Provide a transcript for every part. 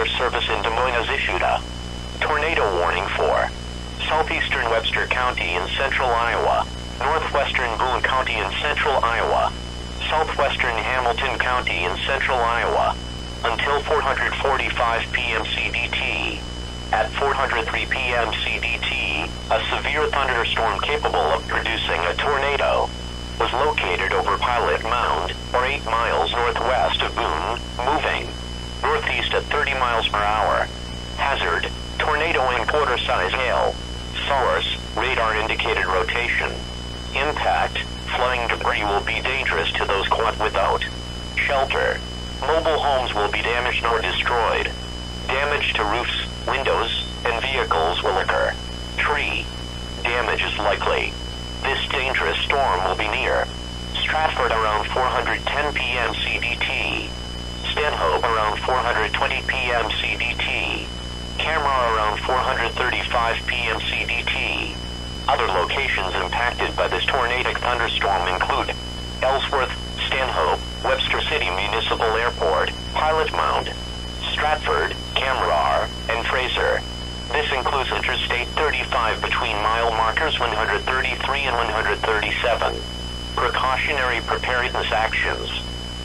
Weather Service in Des Moines has issued a tornado warning for southeastern Webster County in central Iowa, northwestern Boone County in central Iowa, southwestern Hamilton County in central Iowa, until 4:45 p.m. CDT. At 4:03 p.m. CDT, a severe thunderstorm capable of producing a tornado was located over Pilot Mound, or 8 miles northwest of Boone, moving northeast at 30 miles per hour. Hazard, tornado and quarter-size hail. Source, radar-indicated rotation. Impact, flying debris will be dangerous to those caught without shelter. Mobile homes will be damaged or destroyed. Damage to roofs, windows, and vehicles will occur. Tree damage is likely. This dangerous storm will be near Stratford around 4:10 p.m. CDT. Stanhope around 4:20 p.m. CDT. Camera around 4:35 p.m. CDT. Other locations impacted by this tornadic thunderstorm include Ellsworth, Stanhope, Webster City Municipal Airport, Pilot Mound, Stratford, Camrar, and Fraser. This includes Interstate 35 between mile markers 133 and 137. Precautionary preparedness actions.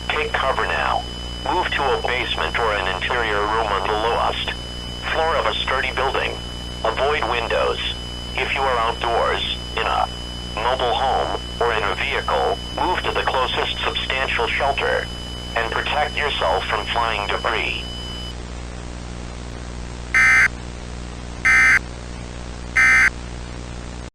Take cover now. Move to a basement or an interior room on the lowest floor of a sturdy building. Avoid windows. If you are outdoors, in a mobile home, or in a vehicle, move to the closest substantial shelter and protect yourself from flying debris.